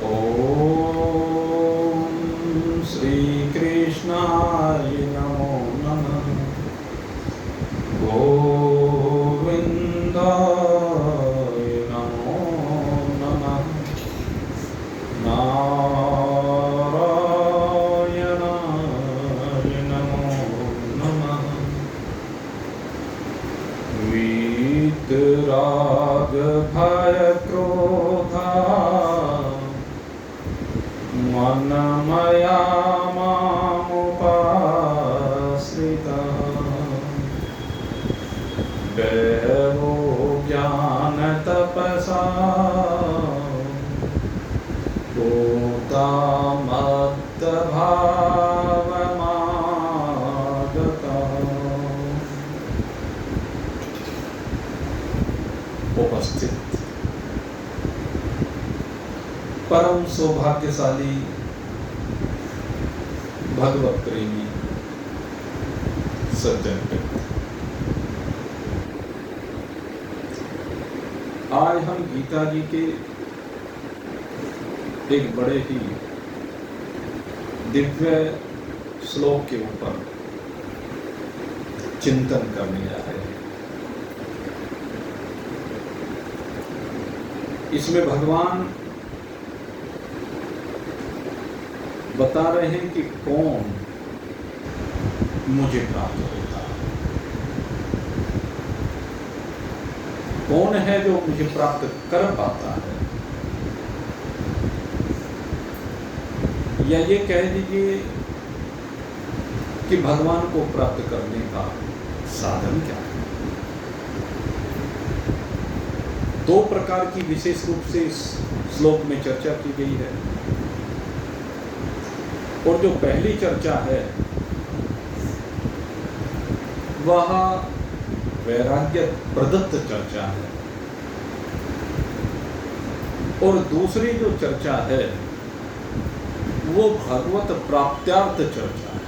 ओम श्री कृष्णाय नमो नमः। गोविंदाय नमो नमः। नारायणाय नमो नमः। वीतराग भय क्रोधा मनमया मामुपाश्रितः। देवो ज्ञान तपसा भूतामद्भावमागतः। उपस्थित परम सौभाग्यशाली भगवत प्रेमी सज्जन व्यक्ति, आज हम गीता जी के एक बड़े ही दिव्य श्लोक के ऊपर चिंतन करने जा रहे हैं। इसमें भगवान बता रहे हैं कि कौन मुझे प्राप्त होता है, कौन है जो मुझे प्राप्त कर पाता है, या ये कह दीजिए कि भगवान को प्राप्त करने का साधन क्या है। दो प्रकार की विशेष रूप से इस श्लोक में चर्चा की गई है, और जो पहली चर्चा है वह वैराग्य प्रदत्त चर्चा है, और दूसरी जो चर्चा है वो भगवत प्राप्त्यार्थ चर्चा है।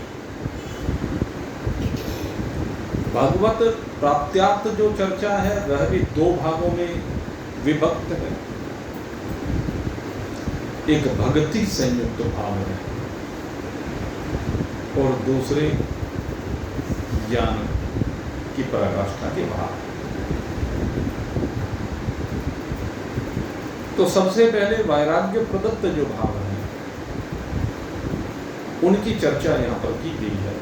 भगवत प्राप्त्यार्थ जो चर्चा है वह भी दो भागों में विभक्त है। एक भक्ति संयुक्त भाव है और दूसरे ज्ञान की पराकाष्ठा के भाव। तो सबसे पहले वैराग्य प्रदत्त जो भाव है उनकी चर्चा यहाँ पर की गई है।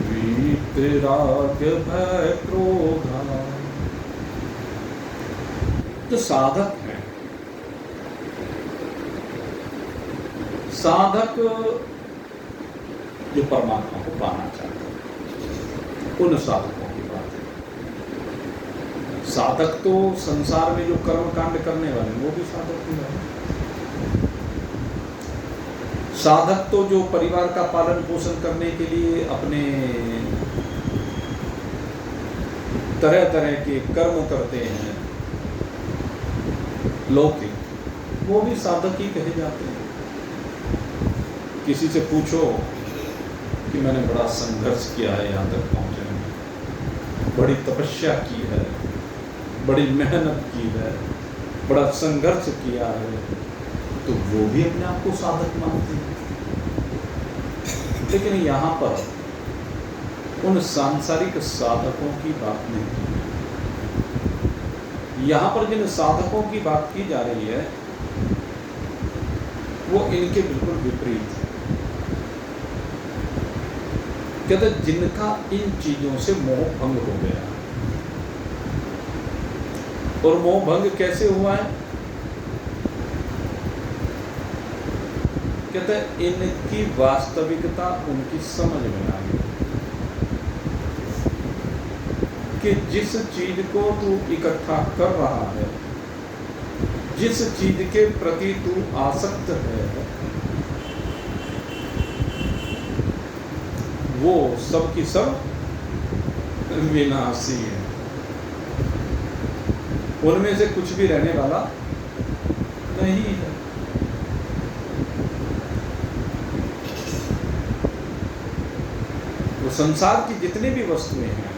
वीतराग भय क्रोधा, जो साधक है, साधक जो परमात्मा को पाना चाहते हैं, उन साधकों की बात है। साधक तो संसार में जो कर्म कांड करने वाले वो भी साधक ही है। साधक तो जो परिवार का पालन पोषण करने के लिए अपने तरह तरह के कर्म करते हैं लौकिक, वो भी साधक ही कहे जाते हैं। किसी से पूछो कि मैंने बड़ा संघर्ष किया है यहाँ तक पहुँचने में, बड़ी तपस्या की है, बड़ी मेहनत की है, बड़ा संघर्ष किया है, तो वो भी अपने आप को साधक मानते हैं। लेकिन यहाँ पर उन सांसारिक साधकों की बात नहीं, यहाँ पर जिन साधकों की बात की जा रही है वो इनके बिल्कुल विपरीत है। कहते जिनका इन चीजों से मोह भंग हो गया, और मोह भंग कैसे हुआ है? कहते इनकी वास्तविकता उनकी समझ में आ गई कि जिस चीज को तू इकट्ठा कर रहा है, जिस चीज के प्रति तू आसक्त है, वो सब की सब विनाशी है। उनमें से कुछ भी रहने वाला नहीं है। तो संसार की जितनी भी वस्तुएं हैं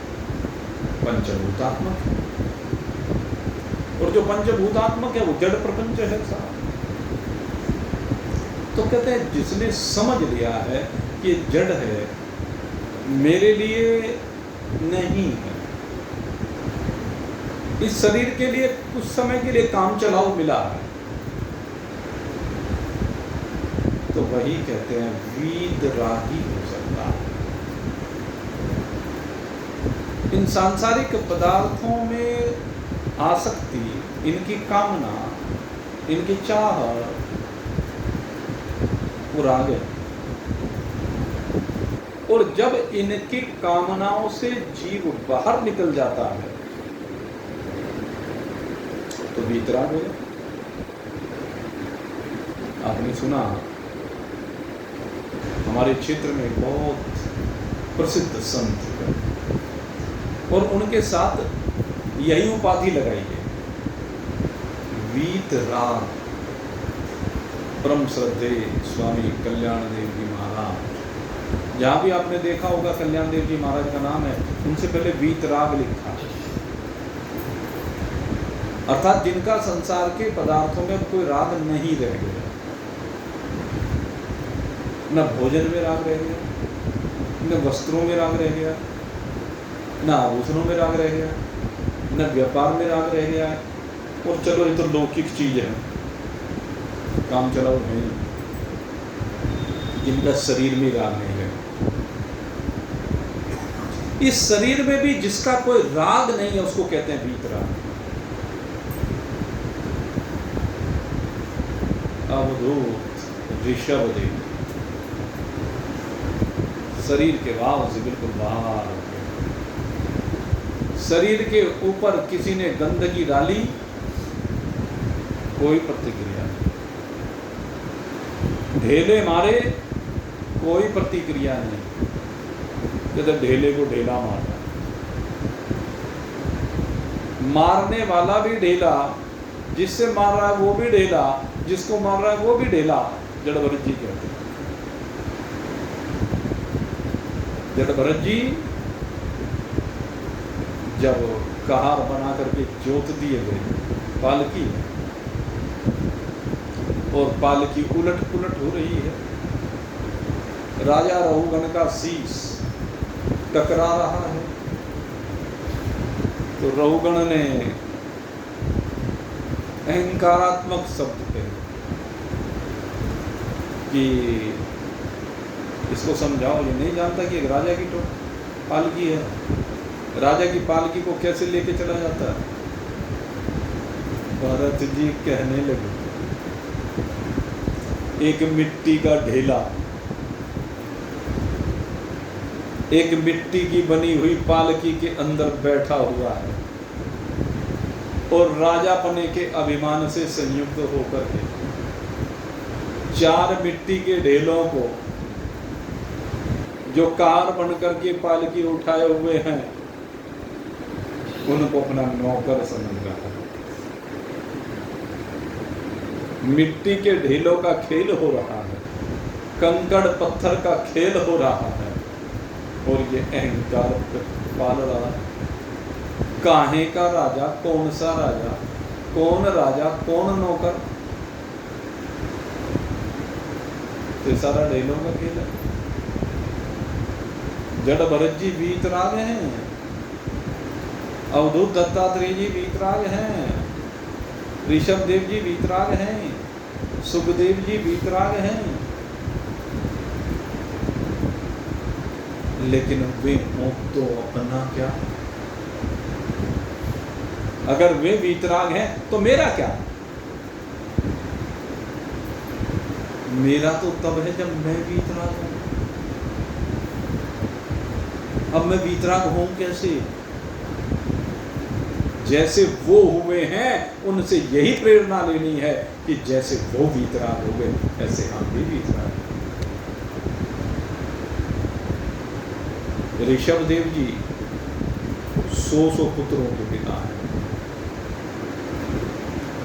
पंचभूतात्मक है, और जो पंचभूतात्मक है वो जड़ प्रपंच है सारा। तो कहते हैं जिसने समझ लिया है कि जड़ है, मेरे लिए नहीं है, इस शरीर के लिए कुछ समय के लिए काम चलाओ मिला है, तो वही कहते हैं वीतरागी हो सकता है। इन सांसारिक पदार्थों में आसक्ति, इनकी कामना, इनकी चाह, वो राग है। और जब इनकी कामनाओं से जीव बाहर निकल जाता है तो वीतराग हो गया। आपने सुना हमारे क्षेत्र में बहुत प्रसिद्ध संत है और उनके साथ यही उपाधि लगाई है, वीतराग। परम श्रद्धेय स्वामी कल्याण देव जी महाराज, जहाँ भी आपने देखा होगा कल्याण देव जी महाराज का नाम है, उनसे पहले वीतराग लिखा, अर्थात जिनका संसार के पदार्थों में कोई राग नहीं रह गया, न भोजन में राग रह गया, न वस्त्रों में राग रह गया, न आभूषणों में राग रह गया, न व्यापार में राग रह गया। और चलो ये तो लौकिक चीज है, काम चलाओ नहीं, जिनका शरीर में राग नहीं है। इस शरीर में भी जिसका कोई राग नहीं है उसको कहते हैं वीतराग। अवधूत ऋषभदेव शरीर के भाव से बिल्कुल बाहर हो गए। शरीर के ऊपर किसी ने गंदगी डाली, कोई प्रतिक्रिया नहीं, ढेले मारे, कोई प्रतिक्रिया नहीं, जैसे ढेले को ढेला मारना, मारने वाला भी ढेला, जिससे मार रहा है वो भी ढेला, जिसको मार रहा है वो भी ढेला। जड़ भरत जी कहते हैं, जड़ भरत जी जब कहार बना करके जोत दिए गए पालकी में, और पालकी उलट पुलट हो रही है, राजा रहुगण का शीश टकरा रहा है, तो रहुगण ने अहंकारात्मक शब्द कहे कि इसको समझाओ, ये नहीं जानता कि एक राजा की तो पालकी है, राजा की पालकी को कैसे लेके चला जाता है। भरत जी कहने लगे, एक मिट्टी का ढेला, एक मिट्टी की बनी हुई पालकी के अंदर बैठा हुआ है, और राजापने के अभिमान से संयुक्त होकर के 4 मिट्टी के ढेलों को, जो कार बनकर के पालकी उठाए हुए हैं, उनको अपना नौकर समझ रहा है। मिट्टी के ढेलों का खेल हो रहा है, कंकड़ पत्थर का खेल हो रहा है, और ये अहंकार पाल रहा है। काहे का राजा, कौन सा राजा, कौन नौकर, तो सारा ढेलों का खेल है। जड़ भरत जी वीतराग हैं, अवधूत दत्तात्रेय जी वीतराग हैं, ऋषभदेव जी वीतराग हैं, सुखदेव जी वीतराग हैं, लेकिन वे हों तो अपना क्या? अगर वे वीतराग हैं तो मेरा क्या? मेरा तो तब है जब मैं वीतराग हूं। अब मैं वीतराग हूं कैसे? जैसे वो हुए हैं उनसे यही प्रेरणा लेनी है कि जैसे वो वीतराग हो गए ऐसे हम भी वीतराग। ऋषभदेव जी 100 पुत्रों के पिता हैं,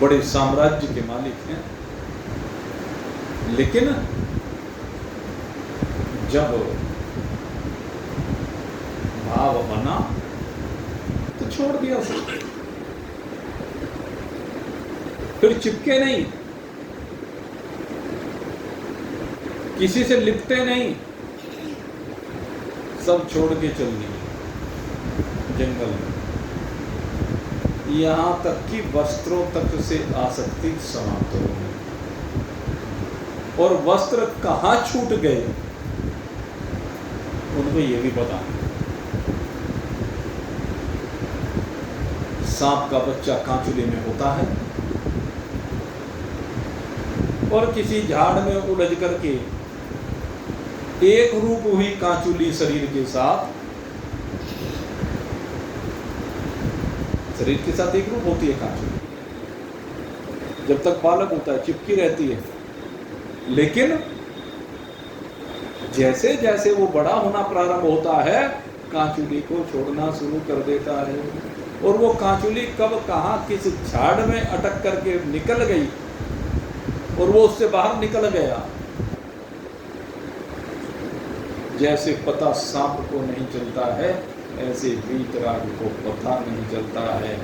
बड़े साम्राज्य के मालिक हैं, लेकिन जब भाव बना तो छोड़ दिया उसे, फिर चिपके नहीं। किसी से लिपटे नहीं, सब छोड़ के चल दिए जंगल में। यहाँ तक कि वस्त्रों तक से आसक्ति समाप्त हो गई। और वस्त्र कहाँ छूट गए उनको ये भी पता नहीं। सांप का बच्चा कांचुली में होता है और किसी झाड़ में उलझ करके एक रूप हुई कांचुली शरीर के साथ, शरीर के साथ एक रूप होती है कांचुली, जब तक बालक होता है चिपकी रहती है। लेकिन जैसे जैसे वो बड़ा होना प्रारंभ होता है कांचुली को छोड़ना शुरू कर देता है। और वो कांचुली कब कहाँ किस झाड़ में अटक करके निकल गई और वो उससे बाहर निकल गया, जैसे पता सांप को नहीं चलता है ऐसे वीतराग को पता नहीं चलता है।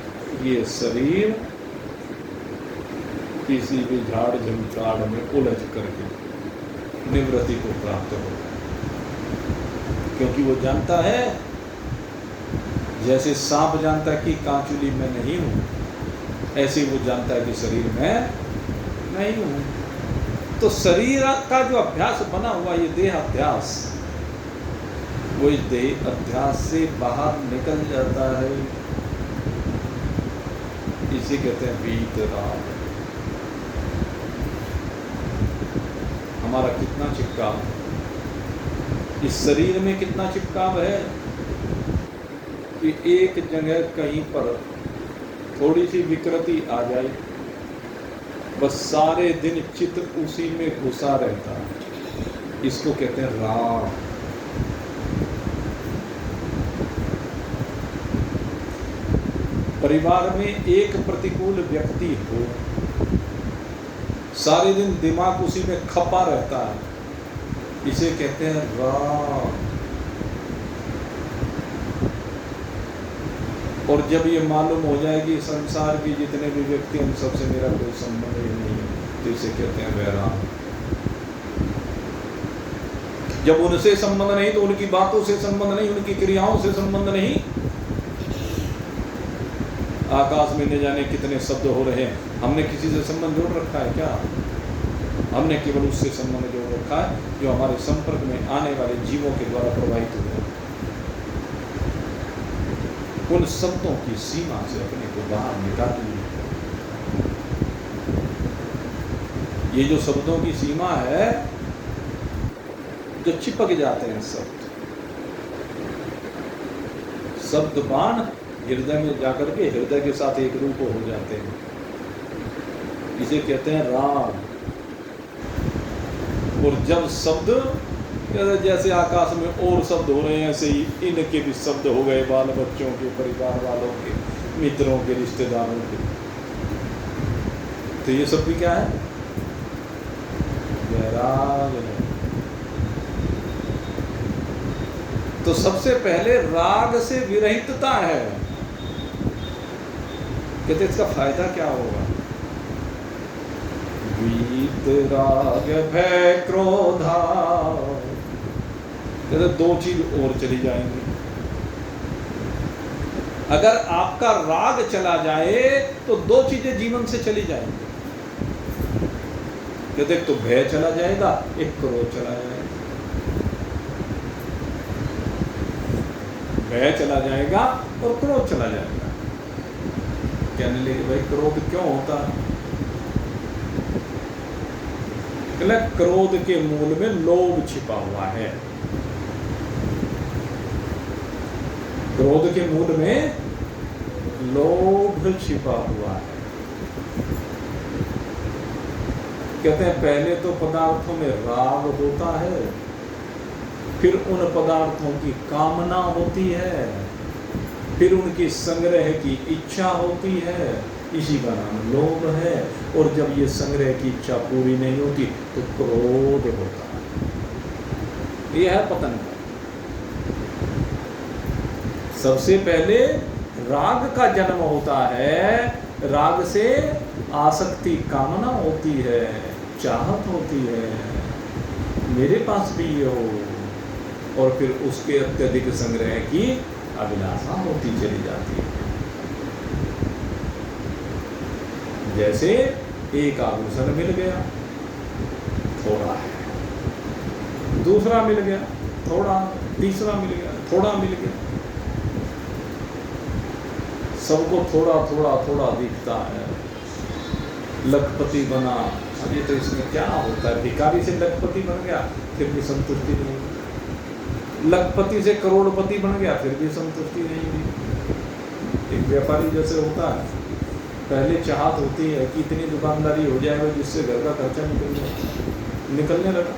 ये शरीर किसी भी झाड़ झंकाड़ में उलझ करके निवृत्ति को प्राप्त होगा, क्योंकि वो जानता है, जैसे सांप जानता है कि कांचुली में नहीं हूं, ऐसे वो जानता है कि शरीर में नहीं हूं। तो शरीर का जो अभ्यास बना हुआ ये देह अभ्यास, वो इस देह अभ्यास से बाहर निकल जाता है। इसे कहते हैं वीतराग। हमारा कितना चिपकाव, इस शरीर में कितना चिपकाव है कि एक जगह कहीं पर थोड़ी सी विकृति आ जाए, बस सारे दिन चित्त उसी में घुसा रहता है। इसको कहते हैं राग। परिवार में एक प्रतिकूल व्यक्ति हो, सारे दिन दिमाग उसी में खपा रहता है, इसे कहते हैं राग। और जब ये मालूम हो जाए कि संसार के जितने भी व्यक्ति उन सबसे मेरा कोई संबंध ही नहीं है, तो इसे कहते हैं वैराग। जब उनसे संबंध नहीं तो उनकी बातों से संबंध नहीं, उनकी क्रियाओं से संबंध नहीं। आकाश में न जाने कितने शब्द हो रहे हैं, हमने किसी से संबंध जोड़ रखा है क्या? हमने केवल उससे संबंध जोड़ रखा है जो हमारे संपर्क में आने वाले जीवों के द्वारा प्रवाहित हुए। उन शब्दों की सीमा से अपने को बाहर निकालिए। ये जो शब्दों की सीमा है, जो चिपक जाते हैं शब्द बाण हृदय में जाकर के हृदय के साथ एक रूप हो जाते हैं, इसे कहते हैं राग। और जब शब्द जैसे आकाश में और शब्द हो रहे हैं, ऐसे ही इनके भी शब्द हो गए, बाल बच्चों के, परिवार वालों के, मित्रों के, रिश्तेदारों के। तो ये सब भी क्या है? वैराग है। तो सबसे पहले राग से विरहितता है। कहते इसका फायदा क्या होगा? वीतराग भय क्रोधा। कहते दो चीज और चली जाएंगी। अगर आपका राग चला जाए तो दो चीजें जीवन से चली जाएंगी। कहते एक तो भय चला जाएगा, एक क्रोध चला जाएगा। भय चला जाएगा और क्रोध चला जाएगा। कहने लगे भाई क्रोध क्यों होता है? क्रोध के मूल में लोभ छिपा हुआ है। क्रोध के मूल में लोभ छिपा हुआ है। कहते हैं पहले तो पदार्थों में राग होता है, फिर उन पदार्थों की कामना होती है, फिर उनकी संग्रह की इच्छा होती है, इसी का नाम लोभ है। और जब ये संग्रह की इच्छा पूरी नहीं होती तो क्रोध होता है। यह है पतन का। सबसे पहले राग का जन्म होता है, राग से आसक्ति, कामना होती है, चाहत होती है। मेरे पास भी ये हो, और फिर उसके अत्यधिक संग्रह की अभिलाषा होती चली जाती है। जैसे एक आभूषण मिल गया, थोड़ा है, दूसरा मिल गया थोड़ा, तीसरा मिल गया थोड़ा, मिल गया, सबको थोड़ा थोड़ा थोड़ा दिखता है। लखपति बना, अब ये तो इसमें क्या होता है, भिखारी से लखपति बन गया फिर भी संतुष्टि नहीं हुई, लखपति से करोड़पति बन गया फिर भी संतुष्टि नहीं हुई। एक व्यापारी जैसे होता है, पहले चाहत होती है कि इतनी दुकानदारी हो जाए जिससे घर का खर्चा निकलने लगा,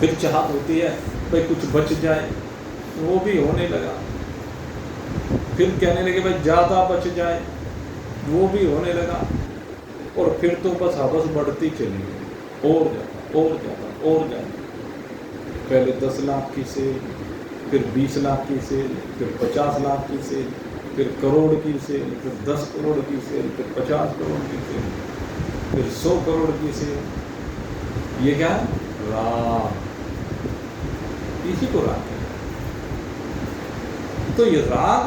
फिर चाहत होती है भाई कुछ बच जाए, वो भी होने लगा, फिर कहने लगे भाई ज़्यादा बच जाए, वो भी होने लगा, और फिर तो बस हवस बढ़ती चली गई, और ज़्यादा और ज़्यादा और ज़्यादा। पहले 10 लाख की सेल, फिर 20 लाख की सेल, फिर 50 लाख की सेल, फिर करोड़ की सेल, फिर 10 करोड़ की सेल, फिर 50 करोड़ की सेल, फिर 100 करोड़ की सेल। ये क्या है? राग। इसी को राग है। तो ये राग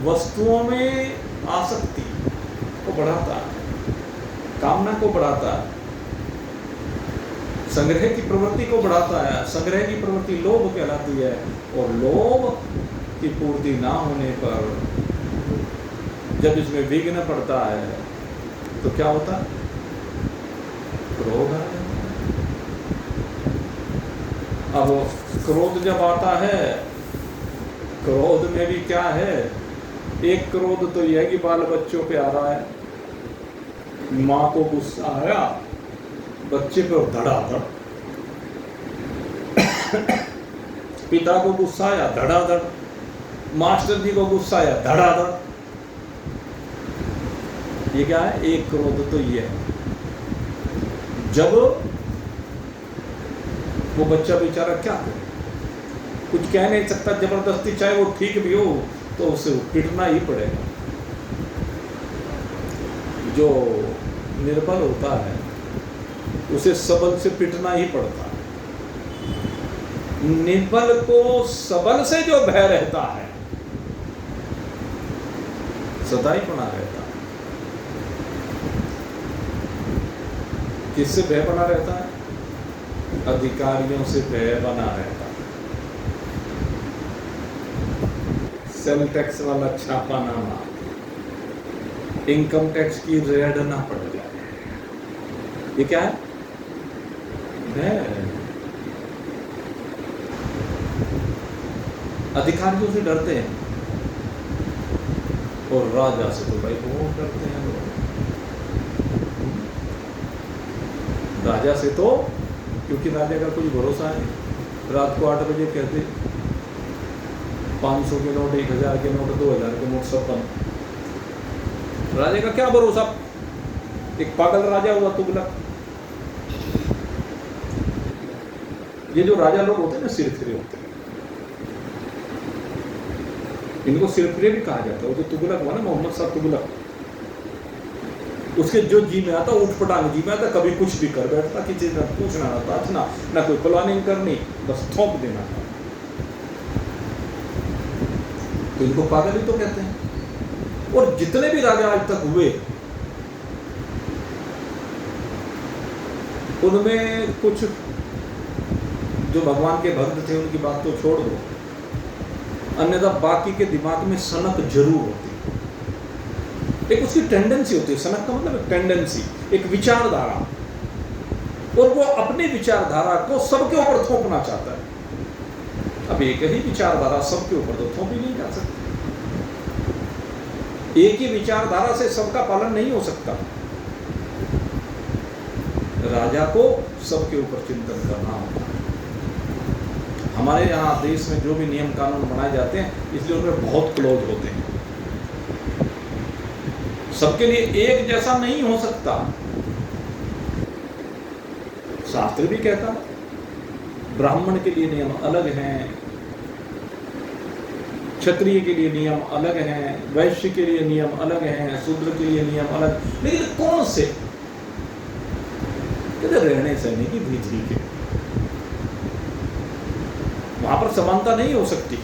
वस्तुओं में आसक्ति को बढ़ाता है, कामना को बढ़ाता है, संग्रह की प्रवृत्ति को बढ़ाता है। संग्रह की प्रवृत्ति लोभ कहलाती है, और लोभ की पूर्ति ना होने पर जब इसमें विघ्न पड़ता है तो क्या होता है? क्रोध आ जाता है। अब क्रोध जब आता है, क्रोध में भी क्या है? एक क्रोध तो यह है कि बाल बच्चों पे आ रहा है, माँ को गुस्सा आया, बच्चे पे धड़ाधड़, पिता को गुस्सा आया धड़ाधड़, मास्टर जी को गुस्सा आया धड़ाधड़। ये क्या है? एक क्रोध तो ये है। जब वो बच्चा बेचारा क्या करे, कुछ कह नहीं सकता, जबरदस्ती चाहे वो ठीक भी हो तो उसे पिटना ही पड़ेगा। जो निर्बल होता है उसे सबल से पिटना ही पड़ता है। निर्बल को सबल से जो भय रहता है, सदा ही बना रहता है। किससे भय बना रहता है? अधिकारियों से भय बना रहता है। सेल टैक्स वाला छापा नामा, इनकम टैक्स की रेड ना पड़ जाए, ये क्या है? भय। अधिकारियों से डरते हैं, और राजा से तो भाई बहुत डरते हैं लोग। राजा से तो क्योंकि राजा का कुछ भरोसा है। रात को 8 बजे कहते 500 के नोट, 1000 के नोट, 2000 के नोट सब बंद। राजा का क्या भरोसा? एक पागल राजा हुआ तुगलक। ये जो राजा लोग होते हैं ना, सिरफिरे होते हैं, इनको सिरफिरे भी कहा जाता है। वो जो तुगलक हुआ ना, मोहम्मद साहब तुगलक, उसके जो जी में आता, उठ पटांग जी में आता, कभी कुछ भी कर बैठता, किसी से पूछना ना पाछना, ना कोई प्लानिंग करनी, बस थोप देना था। तो इनको पागल ही तो कहते हैं। और जितने भी राजा आज तक हुए, उनमें कुछ जो भगवान के भक्त थे उनकी बात तो छोड़ दो, अन्यथा बाकी के दिमाग में सनक जरूर होती है। एक उसकी टेंडेंसी होती है, सनक का मतलब टेंडेंसी, एक विचारधारा, और वो अपनी विचारधारा को सबके ऊपर थोपना चाहता है। अब एक ही विचारधारा सबके ऊपर तो थोपी नहीं जा सकती। एक ही विचारधारा से सबका पालन नहीं हो सकता। राजा को सबके ऊपर चिंतन करना होता है। हमारे यहाँ देश में जो भी नियम कानून बनाए जाते हैं, इसलिए उनमें बहुत क्लोज होते हैं। सबके लिए एक जैसा नहीं हो सकता। शास्त्र भी कहता है ब्राह्मण के लिए नियम अलग हैं, क्षत्रिय के लिए नियम अलग हैं, वैश्य के लिए नियम अलग हैं, शूद्र के लिए नियम अलग। लेकिन कौन से? कहते रहने सहने की विधि के, वहां पर समानता नहीं हो सकती।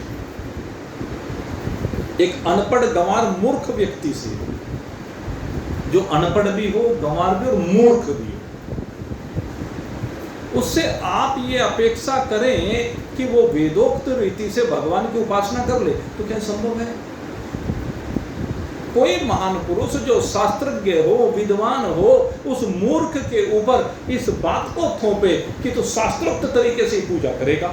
एक अनपढ़ गंवार मूर्ख व्यक्ति से, जो अनपढ़ भी हो, गंवार भी और मूर्ख भी हो, उससे आप ये अपेक्षा करें कि वो वेदोक्त रीति से भगवान की उपासना कर ले, तो क्या संभव है? कोई महान पुरुष जो शास्त्रज्ञ हो, विद्वान हो, उस मूर्ख के ऊपर इस बात को थोपे कि तो शास्त्रोक्त तरीके से पूजा करेगा,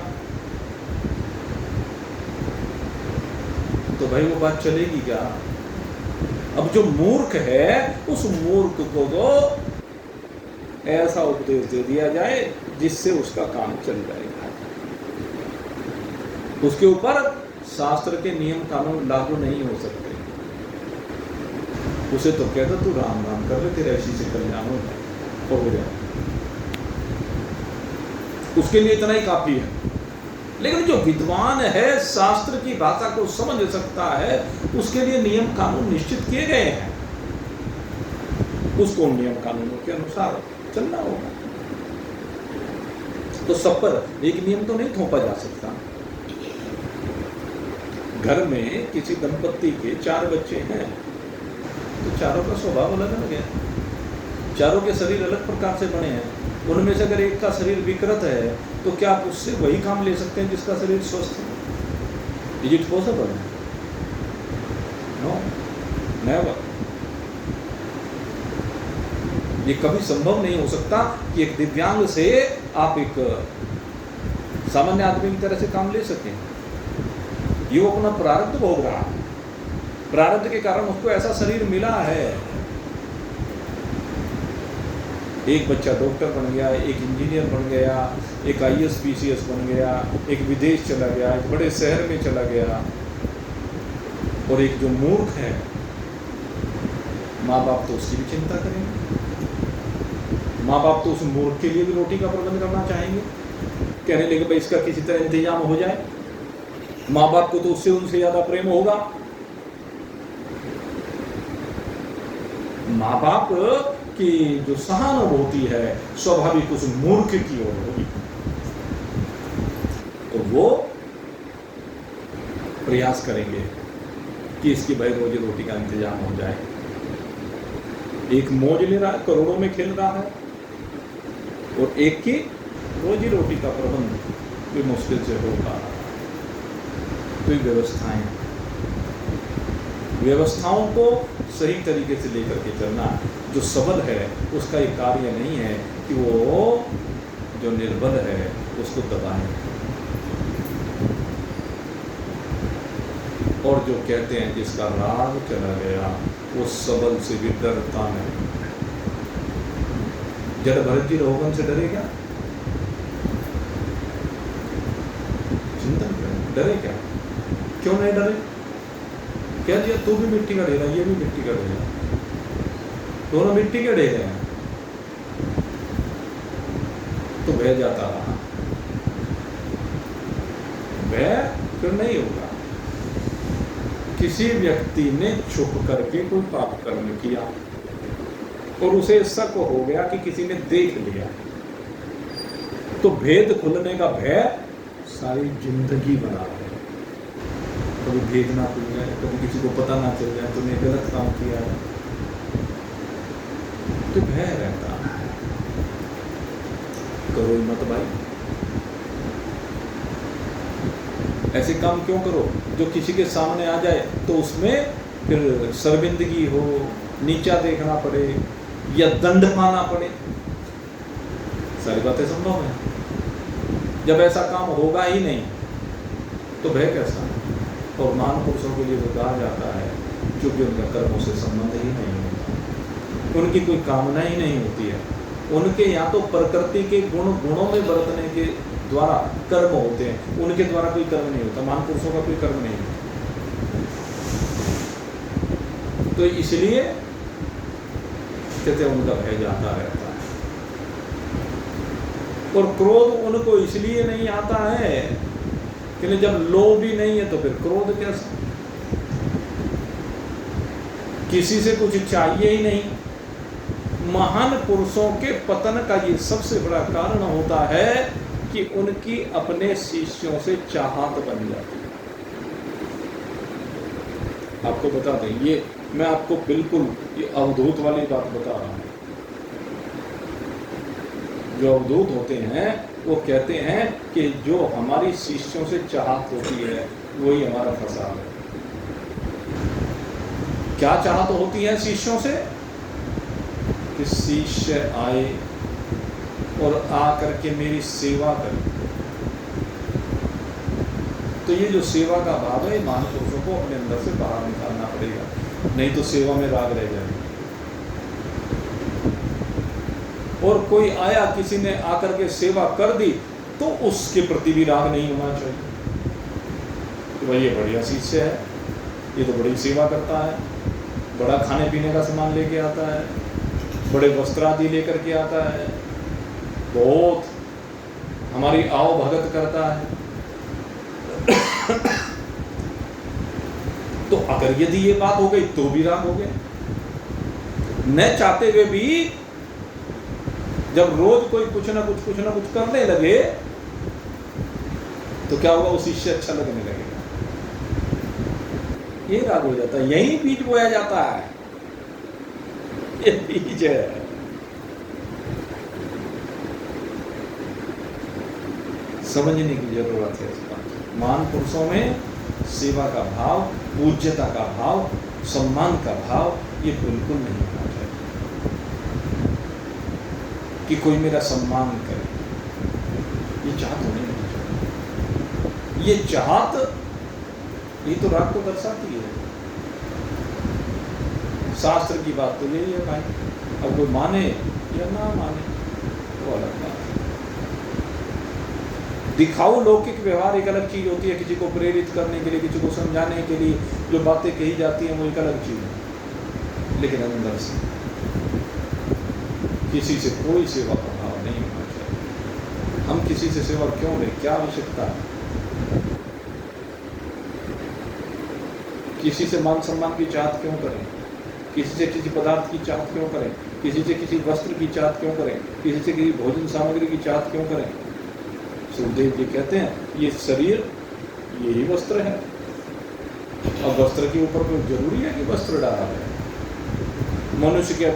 तो भाई वो बात चलेगी क्या? अब जो मूर्ख है, उस मूर्ख को तो ऐसा उपदेश दे दिया जाए जिससे उसका काम चल जाएगा। उसके ऊपर शास्त्र के नियम कानून लागू नहीं हो सकते। उसे तो कहता तू राम राम कर ले, तेरे ऐसी से कल्याण हो जाए, उसके लिए इतना ही काफी है। लेकिन जो विद्वान है, शास्त्र की भाषा को समझ सकता है, उसके लिए नियम कानून निश्चित किए गए हैं, उसको नियम कानूनों के अनुसार चलना होगा। तो सब पर एक नियम तो नहीं थोपा जा सकता। घर में किसी दंपत्ति के 4 बच्चे हैं, तो चारों का स्वभाव अलग अलग है, चारों के शरीर अलग प्रकार से बने हैं। उनमें से अगर एक का शरीर विकृत है, तो क्या आप उससे वही काम ले सकते हैं जिसका शरीर स्वस्थ है? Is it possible? No, never. ये कभी संभव नहीं हो सकता कि एक दिव्यांग से आप एक सामान्य आदमी की तरह से काम ले सकें। ये वो अपना प्रारब्ध भोग रहा है, प्रारब्ध के कारण उसको ऐसा शरीर मिला है। एक बच्चा डॉक्टर बन गया, एक इंजीनियर बन गया, एक IAS PCS बन गया, एक विदेश चला गया, एक बड़े शहर में चला गया, और एक जो मूर्ख है, माँ बाप तो उसकी भी चिंता करेंगे। माँ बाप तो उस मूर्ख के लिए भी रोटी का प्रबंध करना चाहेंगे, कहने लगे भाई इसका किसी तरह इंतजाम हो जाए। माँ बाप को तो उससे उनसे ज्यादा प्रेम होगा। माँ बाप की जो सहानुभूति है स्वाभाविक उस मूर्ख की ओर होगी, तो वो प्रयास करेंगे कि इसकी भाई रोजी रोटी का इंतजाम हो जाए। एक मौज ले रहा है, करोड़ों में खेल रहा है, और एक की रोजी रोटी का प्रबंध भी मुश्किल से होगा। तो व्यवस्थाओं को सही तरीके से लेकर के चलना। जो सबल है उसका एक कार्य नहीं है कि वो जो निर्बल है उसको दबाए, और जो कहते हैं जिसका राग चला गया वो सबल से भी डरता नहीं। जड़ भरत जी रोगन से डरे क्या? चिंतन करें, डरे क्या? क्यों नहीं डरे? कह दिया तू भी मिट्टी का ढेर है, ये भी मिट्टी का ढेर है, दोनों मिट्टी के ढेर हैं, तो बह जाता रहा। बह फिर नहीं होगा। किसी व्यक्ति ने छुप करके कोई पाप कर्म किया और उसे शक हो गया कि किसी ने देख लिया, तो भेद खुलने का भय सारी जिंदगी बना है। कभी भेद ना खुल जाए, कभी किसी को पता ना चल जाए तुमने गलत काम किया है, तो भय रहता है। करो मत भाई, ऐसे काम क्यों करो जो किसी के सामने आ जाए तो उसमें फिर शर्मिंदगी हो, नीचा देखना पड़े या दंड पाना पड़े। सारी बातें संभव है। जब ऐसा काम होगा ही नहीं तो भय कैसा? और महान पुरुषों के लिए तो कहा जाता है क्योंकि उनका कर्मों से संबंध ही नहीं होता, उनकी कोई कामना ही नहीं होती है। उनके यहाँ तो प्रकृति के गुणों में बरतने के द्वारा कर्म होते हैं, उनके द्वारा कोई कर्म नहीं होता। महान पुरुषों का कोई कर्म नहीं होता। तो इसलिए कहते उनका भय जाता रहता है। और क्रोध उनको इसलिए नहीं आता है कि जब लोभ भी नहीं है तो फिर क्रोध कैसा? किसी से कुछ चाहिए ही नहीं महान पुरुषों के पतन का ये सबसे बड़ा कारण होता है कि उनकी अपने शिष्यों से चाहत बन जाती है। आपको बता दें, ये मैं आपको बिल्कुल ये अवधूत वाली बात बता रहा हूं। जो अवधूत होते हैं वो कहते हैं कि जो हमारी शिष्यों से चाहत होती है वही हमारा फसाद है। क्या चाहत होती है शिष्यों से? कि शिष्य आए और आकर के मेरी सेवा करे। तो ये जो सेवा का भाव है, महान पुरुषों को अपने अंदर से बाहर निकालना पड़ेगा, नहीं तो सेवा में राग रह जाएगा। और कोई आया, किसी ने आकर के सेवा कर दी, तो उसके प्रति भी राग नहीं होना चाहिए कि भाई ये बढ़िया शिष्य है, ये तो बड़ी सेवा करता है, बड़ा खाने पीने का सामान लेके आता है, बड़े वस्त्र आदि लेकर के आता है, बहुत हमारी आओ भगत करता है। तो अगर यदि ये बात हो गई तो भी राग हो गया। न चाहते हुए भी जब रोज कोई कुछ ना कुछ करने लगे तो क्या होगा? वो शिष्य अच्छा लगने लगेगा, ये राग हो जाता है। यही बीज बोया जाता है, ये बीज है। समझने की जरूरत है इस बात। महान पुरुषों में सेवा का भाव, पूज्यता का भाव, सम्मान का भाव ये बिल्कुल नहीं होना चाहिए कि कोई मेरा सम्मान करे। ये चाहत होनी नहीं चाहिए। ये चाहत ये तो राग को दर्शाती है। शास्त्र की बात तो यही है भाई, अब कोई माने या ना माने वो अलग बात है। दिखाऊ लौकिक व्यवहार एक अलग चीज होती है। किसी को प्रेरित करने के लिए, किसी को समझाने के लिए जो बातें कही जाती हैं वो एक अलग चीज है। लेकिन अंदर से किसी से कोई सेवा का भाव नहीं होना चाहिए। हम किसी से सेवा क्यों लें? क्या आवश्यकता है? किसी से मान सम्मान की चाहत क्यों करें? किसी से किसी पदार्थ की चाहत क्यों करें? किसी से किसी वस्त्र की चाहत क्यों करें? किसी से किसी भोजन सामग्री की चाहत क्यों करें? सुखदेव जी कहते हैं ये शरीर यही वस्त्र है, और वस्त्र के ऊपर कोई जरूरी है कि वस्त्र डाला है? मनुष्य के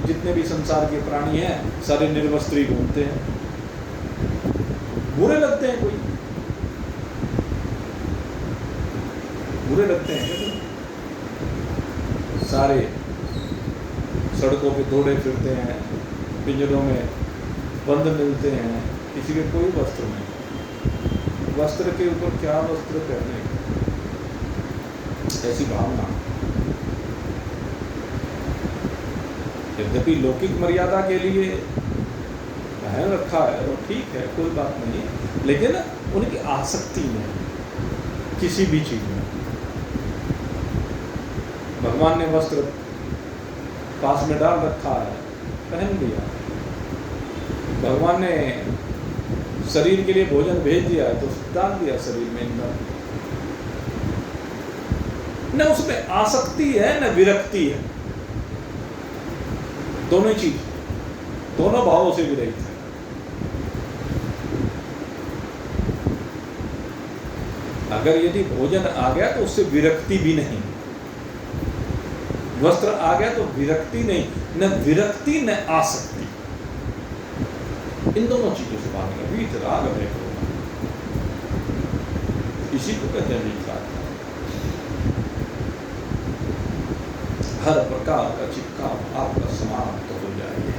जितने भी संसार के प्राणी हैं सारे निर्वस्त्री घूमते हैं, बुरे लगते हैं? कोई बुरे लगते हैं? सारे सड़कों पे दौड़े फिरते हैं, पिंजरों में बंद मिलते हैं, किसी के कोई वस्त्र नहीं। वस्त्र के ऊपर क्या वस्त्र पहने, ऐसी भावना। यद्यपि लौकिक मर्यादा के लिए पहन रखा है वो ठीक है, कोई बात नहीं, लेकिन उनकी आसक्ति नहीं किसी भी चीज में। भगवान ने वस्त्र पास में डाल रखा है, पहन लिया। भगवान ने शरीर के लिए भोजन भेज दिया है तो डाल दिया शरीर में ईंधन। न उसमें आसक्ति है न विरक्ति है, दोनों चीज, दोनों भावों से विरहित है। अगर यदि भोजन आ गया तो उससे विरक्ति भी नहीं, वस्त्र आ गया तो विरक्ति नहीं, न विरक्ति न आसक्ति। इन दोनों चीजों से भागेगा। वीत राग देखो, इसी को कहते हैं वीत राग। हर प्रकार का चिपकाव आपका समाप्त हो जाएगा।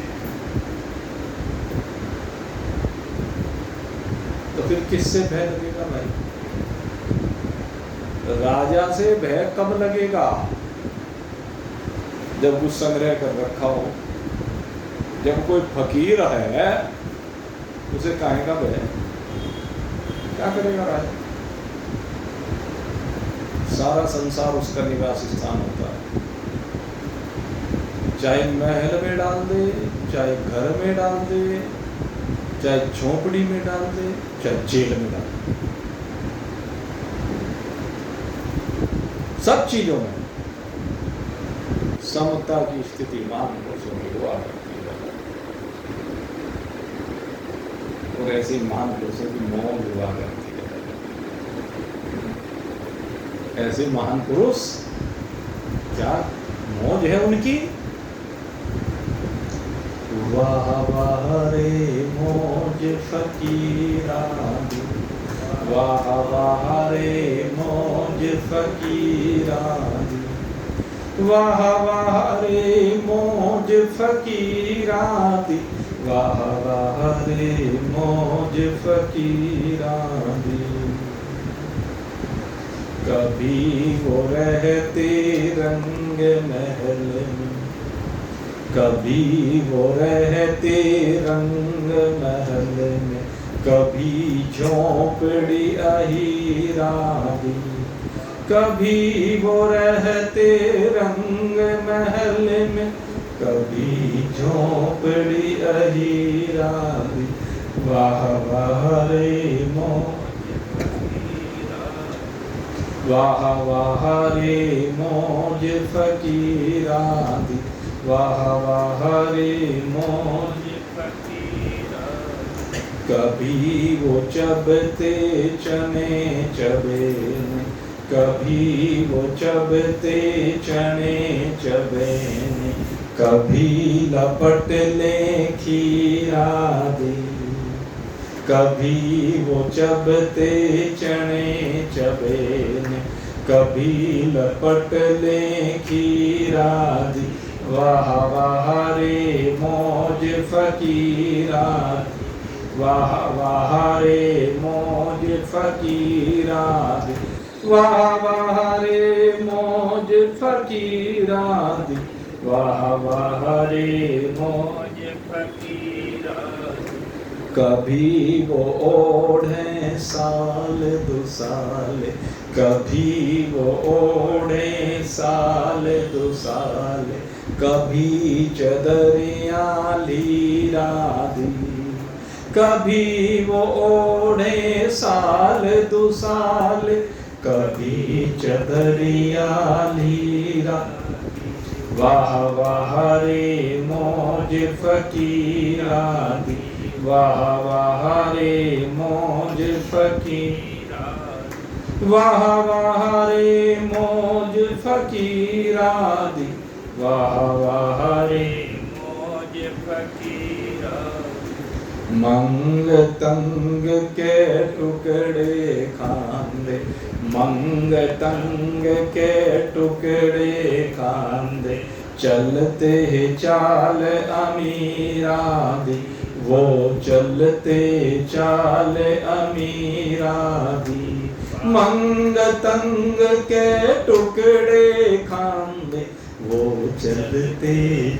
तो फिर किससे भय लगेगा भाई? राजा से भय कब लगेगा? जब कुछ संग्रह कर रखा हो। जब कोई फकीर है उसे काहे का भय? क्या करेगा राजा? सारा संसार उसका निवास स्थान होता है। चाहे महल में डाल दे, चाहे घर में डाल दे, चाहे झोपड़ी में डाल दे, चाहे जेल में डाल दे, सब चीजों में समता की स्थिति मान पुरुषों की हुआ करती है। और ऐसे महान पुरुषों की मौज हुआ करती है। ऐसे महान पुरुष क्या मौज है उनकी। वाह वाह रे मौज फकीरानी, वाह वाह रे मौज फकीरानी, वाह वाह रे मौज फकीरानी, वाह वाह रे मौज फकीरानी। कभी वो रहते रंग महल में, कभी वो रहते रंग महल में, कभी झोंपड़ी अहीरानी, कभी वो रहते रंग महल में, कभी झोंपड़ी अहीरानी। वाह वाह रे मौज फकीरानी, वाह वाह रे मौज फकीरानी, वाह वाह रे मौज फकीरानी। कभी वो चबते चने चबे, कभी वो चबते चने चबे, कभी लपट ले खीरा दे, कभी वो चबते चने चबे, कभी लपट ले खीरा दी। वाह वाह रे मौज फकीरानी, वाह वाह रे मौज फकीरानी, वाह वाह रे मौज फकीरानी, वाह वाह रे मौज फकीरानी। कभी वो ओढ़े साल दो साल, कभी वो ओढ़े साल दो साल, कभी चदरिया लीरा दी, कभी वो ओढ़े साल दो साल, कभी चदरिया लीरा। वाह वाह रे मौज फकीरानी, वाह वाह रे मौज फकीरानी, वाह वाह रे मौज फकीरानी, वाह वाह रे मौज फकीरानी। मंग तंग के टुकड़े खांदे, मंग तंग के टुकड़े खांदे, चलते चाल अमीरा दी, वो चलते चाल अमीरा दी। मंग तंग के टुकड़े खांदे, वो चलते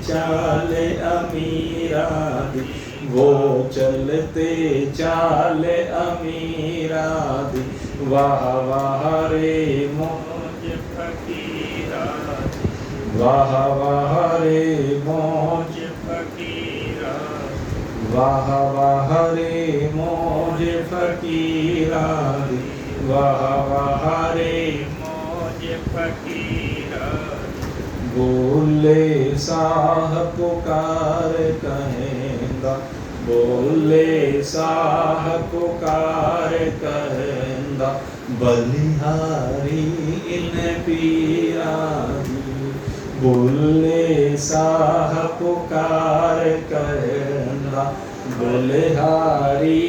चाल अमीरा दी, वो चलते चाल अमीरा दी। वाह वाह रे मौज फकीरानी, वाह वाह रे मौज फकीरानी, वाह वाह रे मौज फकीरानी, वाह वाह रे मौज फकीरानी। बोले साह पुकार कहेंदा, बोले साह पुकार कहेंदा, बलिहारी इन पीरा दी। बोले साह पुकार कहेंदा, बलिहारी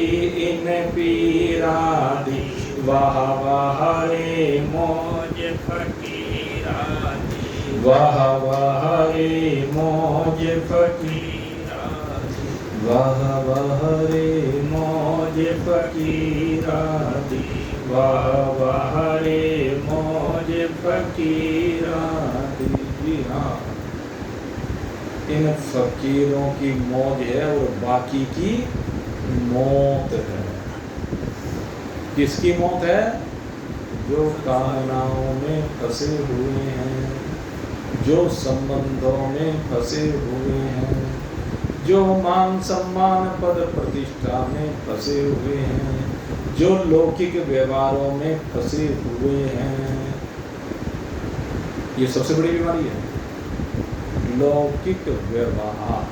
इन पीरा दी। वाह वाह रे मौज फकीरानी, वाह वाह रे मौज फकीरानी, वाह वाह रे मौज फकीरानी, वाह वाह रे मौज फकीरानी। जी हाँ, इन फकीरों की मौज है और बाकी की मौत है। किसकी मौत है? जो कामनाओं में फंसे हुए हैं, जो संबंधों में फंसे हुए हैं, जो मान सम्मान पद प्रतिष्ठा में फंसे हुए हैं, जो लौकिक व्यवहारों में फंसे हुए हैं। ये सबसे बड़ी बीमारी है, लौकिक व्यवहार।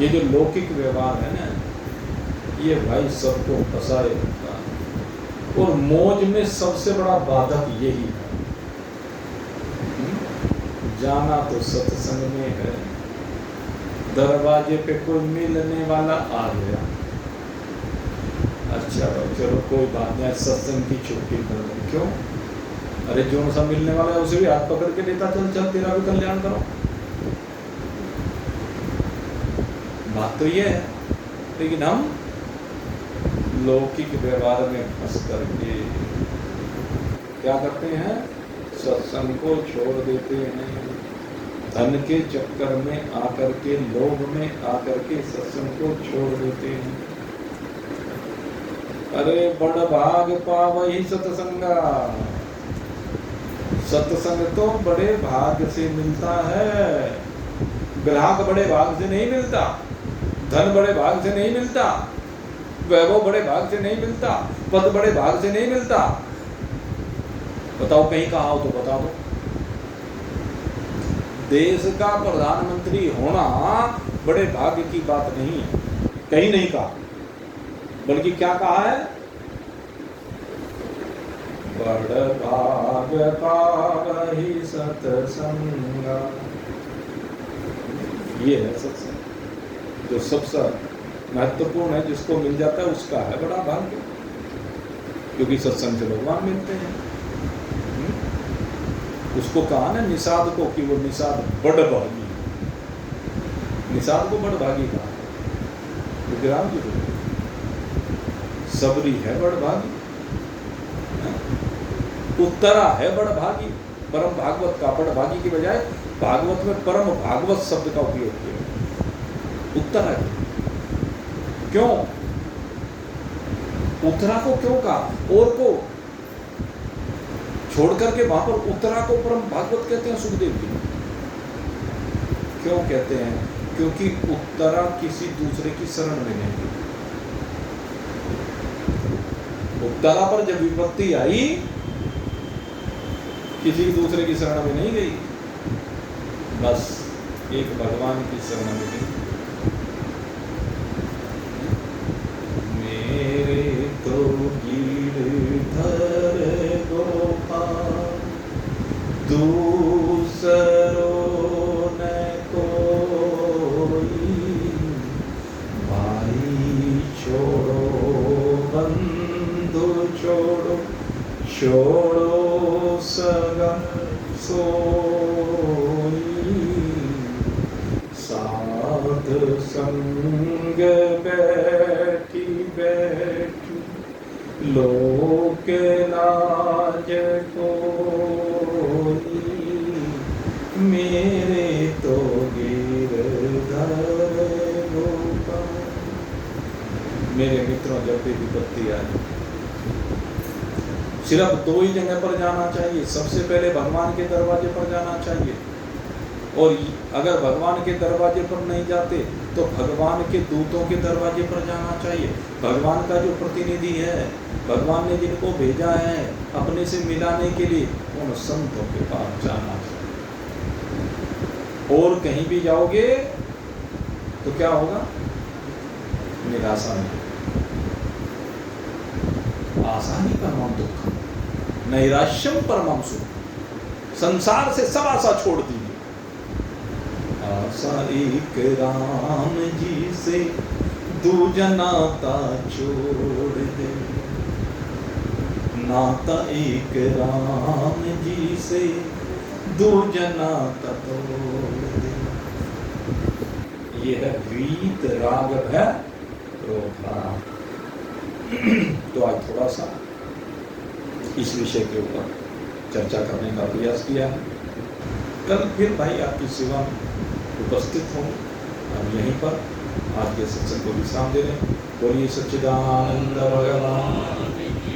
ये जो लौकिक व्यवहार है ना, ये भाई सबको फंसाए रखता है। और मौज में सबसे बड़ा बाधक यही है। जाना तो सत्संग में है, दरवाजे पे कोई मिलने वाला आ गया, अच्छा चलो कोई बात नहीं, सत्संग की छुट्टी कर दो। क्यों? अरे जो सा मिलने वाला है उसे भी हाथ पकड़ के लेता चल चल तेरा भी कल्याण करो। बात तो ये है, लेकिन हम लौकिक व्यवहार में फंस करके क्या करते हैं? सत्संग को छोड़ देते हैं। धन के चक्कर में आकर के, लोभ में आकर के सत्संग को छोड़ देते हैं। अरे बड़ भाग पावई सत्संगा, सत्संग तो बड़े भाग से मिलता है। ग्राहक बड़े भाग से नहीं मिलता, धन बड़े भाग से नहीं मिलता, वैभव बड़े भाग से नहीं मिलता, पद बड़े भाग से नहीं मिलता। बताओ कहीं कहा हो तो बता दो। देश का प्रधानमंत्री होना बड़े भाग्य की बात नहीं है, कहीं नहीं कहा, बल्कि क्या कहा है? बड़ भाग पावहि सत्संगा। ये है सत्संग, जो सबसे महत्वपूर्ण है, जिसको मिल जाता है उसका है बड़ा भाग्य, क्योंकि सत्संग से भगवान मिलते हैं। उसको कहा ना निषाद को कि वो निषाद बड़ भागी, निषाद को बड़ भागी कहा, विक्राम जी को सबरी है बड़ भागी, उत्तरा है बड़ भागी। परम भागवत का बड़ भागी की बजाय भागवत में परम भागवत शब्द का उपयोग किया। उत्तरा क्यों? उत्तरा को क्यों कहा? और को छोड़ करके वहां पर उत्तरा को परम भागवत कहते हैं सुखदेव जी। क्यों कहते हैं? क्योंकि उत्तरा किसी दूसरे की शरण में नहीं गई। उत्तरा पर जब विपत्ति आई, किसी दूसरे की शरण में नहीं गई, बस एक भगवान की शरण में गई। मेरे तो गिरधर गोपाल, दूसरो न कोई, भाई छोड़ो बंधु छोड़ो, छोड़ो सगा सोई, साध संग बैठी बैठी, लोक लाज कोई, मेरे तो गिरधर गोपाल। मेरे मित्रों, जब भी विपत्ति आई, सिर्फ दो ही जगह पर जाना चाहिए। सबसे पहले भगवान के दरवाजे पर जाना चाहिए, और अगर भगवान के दरवाजे पर नहीं जाते तो भगवान के दूतों के दरवाजे पर जाना चाहिए। भगवान का जो प्रतिनिधि है, भगवान ने जिनको भेजा है अपने से मिलाने के लिए, उन संतों के पास जाना चाहिए। और कहीं भी जाओगे तो क्या होगा? निराशा नहीं, आशा ही परम दुख, नैराश्यम परमम सुख। संसार से सब आशा छोड़ दीजिए। आशा एक राम जी से, दूजा नाता छोड़ दे, नाता एक राम जी से, दूजा नाता तोड़ दे। ये है वीत राग है रोग। तो आज थोड़ा सा इस विषय के ऊपर चर्चा करने का प्रयास किया है। कल फिर भाई आपकी सेवा में उपस्थित हूँ। हम यहीं पर आज के सत्संग को विश्राम दे रहे हैं। बोलिए सच्चिदानंद भगवान।